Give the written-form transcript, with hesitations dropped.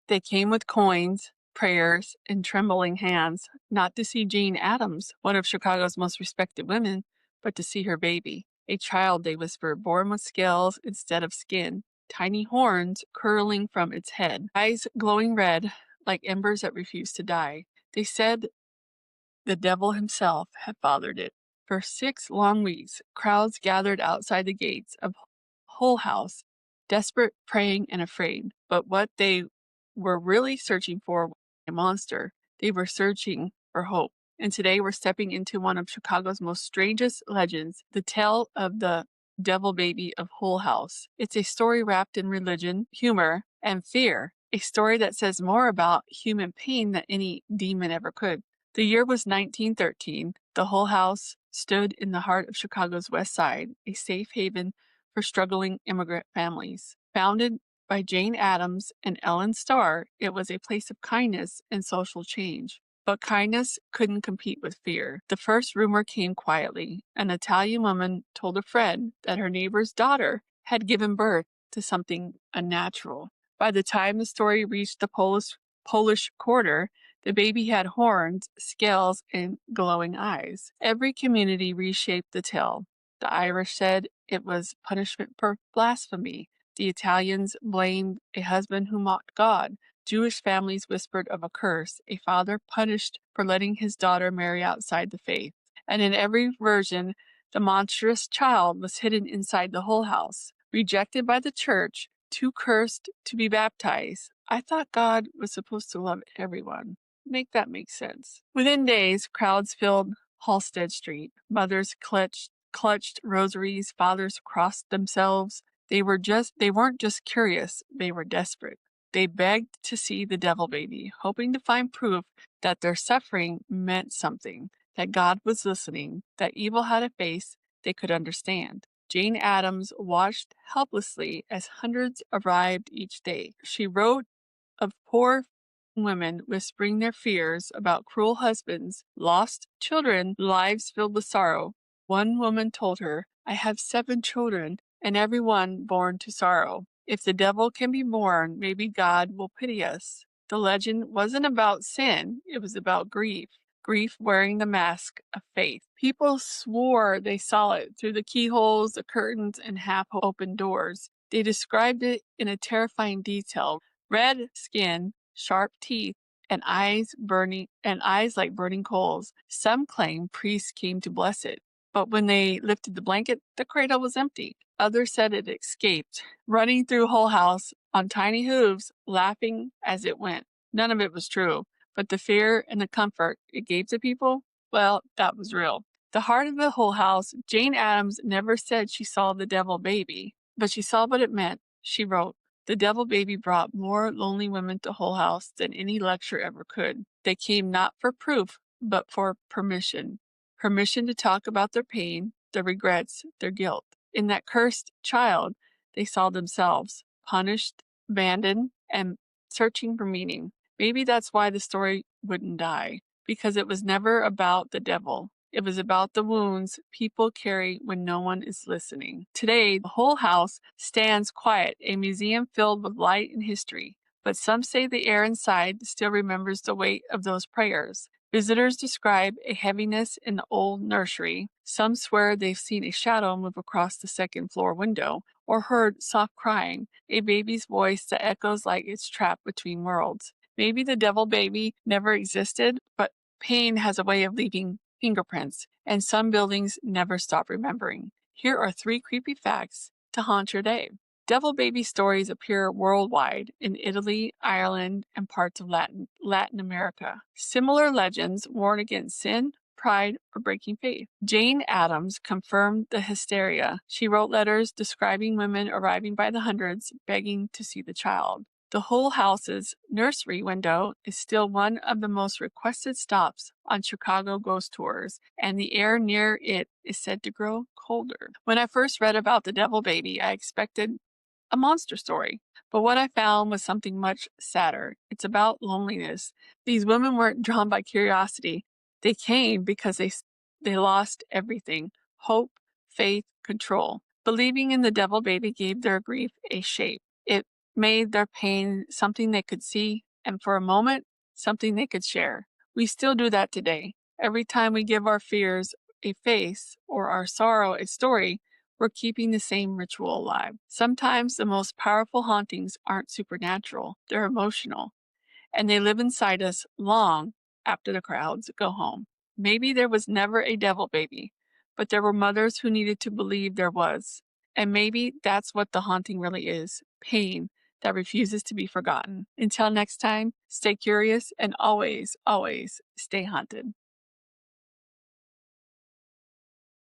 They came with coins, prayers, and trembling hands, not to see Jane Addams, one of Chicago's most respected women, but to see her baby. A child, they whispered, born with scales instead of skin, tiny horns curling from its head, eyes glowing red like embers that refused to die. They said the devil himself had fathered it. For 6 long weeks, crowds gathered outside the gates of Hull House, desperate, praying, and afraid. But what they were really searching for was a monster. They were searching for hope. And today we're stepping into one of Chicago's most strangest legends, the tale of the devil baby of Hull House. It's a story wrapped in religion, humor, and fear. A story that says more about human pain than any demon ever could. The year was 1913. The Hull House stood in the heart of Chicago's West Side, a safe haven for struggling immigrant families. Founded by Jane Addams and Ellen Starr, it was a place of kindness and social change. But kindness couldn't compete with fear. The first rumor came quietly. An Italian woman told a friend that her neighbor's daughter had given birth to something unnatural. By the time the story reached the Polish quarter, the baby had horns, scales, and glowing eyes. Every community reshaped the tale. The Irish said it was punishment for blasphemy. The Italians blamed a husband who mocked God. Jewish families whispered of a curse, a father punished for letting his daughter marry outside the faith. And in every version, the monstrous child was hidden inside the Hull House, rejected by the church, too cursed to be baptized. I thought God was supposed to love everyone. Make that make sense. Within days, crowds filled Halsted Street. Mothers clutched rosaries, fathers crossed themselves. They weren't just curious, they were desperate. They begged to see the devil baby, hoping to find proof that their suffering meant something, that God was listening, that evil had a face they could understand. Jane Addams watched helplessly as hundreds arrived each day. She wrote of poor women whispering their fears about cruel husbands, lost children, lives filled with sorrow. One woman told her, I have 7 children, and every one born to sorrow. If the devil can be born, maybe God will pity us. The legend wasn't about sin, it was about grief. Grief wearing the mask of faith. People swore they saw it through the keyholes, the curtains, and half-open doors. They described it in a terrifying detail. Red skin, sharp teeth, and eyes like burning coals. Some claim priests came to bless it, but when they lifted the blanket, the cradle was empty. Others said it escaped, running through Hull House on tiny hooves, laughing as it went. None of it was true, but the fear and the comfort it gave to people, well, that was real. The heart of the Hull House, Jane Addams never said she saw the devil baby, but she saw what it meant. She wrote, the devil baby brought more lonely women to Hull House than any lecture ever could. They came not for proof, but for permission. Permission to talk about their pain, their regrets, their guilt. In that cursed child, they saw themselves, punished, abandoned, and searching for meaning. Maybe that's why the story wouldn't die, because it was never about the devil. It was about the wounds people carry when no one is listening. Today, the Hull House stands quiet, a museum filled with light and history. But some say the air inside still remembers the weight of those prayers. Visitors describe a heaviness in the old nursery. Some swear they've seen a shadow move across the second-floor window, or heard soft crying, a baby's voice that echoes like it's trapped between worlds. Maybe the devil baby never existed, but pain has a way of leaving fingerprints, and some buildings never stop remembering. Here are 3 creepy facts to haunt your day. Devil baby stories appear worldwide in Italy, Ireland, and parts of Latin America. Similar legends warn against sin, pride, or breaking faith. Jane Addams confirmed the hysteria. She wrote letters describing women arriving by the hundreds, begging to see the child. The Hull House's nursery window is still one of the most requested stops on Chicago ghost tours, and the air near it is said to grow colder. When I first read about the devil baby, I expected a monster story, but what I found was something much sadder. It's about loneliness. These women weren't drawn by curiosity. They came because they lost everything: hope, faith, control. Believing in the devil baby gave their grief a shape. It made their pain something they could see, and for a moment, something they could share. We still do that today. Every time we give our fears a face or our sorrow a story, we're keeping the same ritual alive. Sometimes the most powerful hauntings aren't supernatural, they're emotional, and they live inside us long after the crowds go home. Maybe there was never a devil baby, but there were mothers who needed to believe there was. And maybe that's what the haunting really is, pain that refuses to be forgotten. Until next time, stay curious and always, always stay haunted.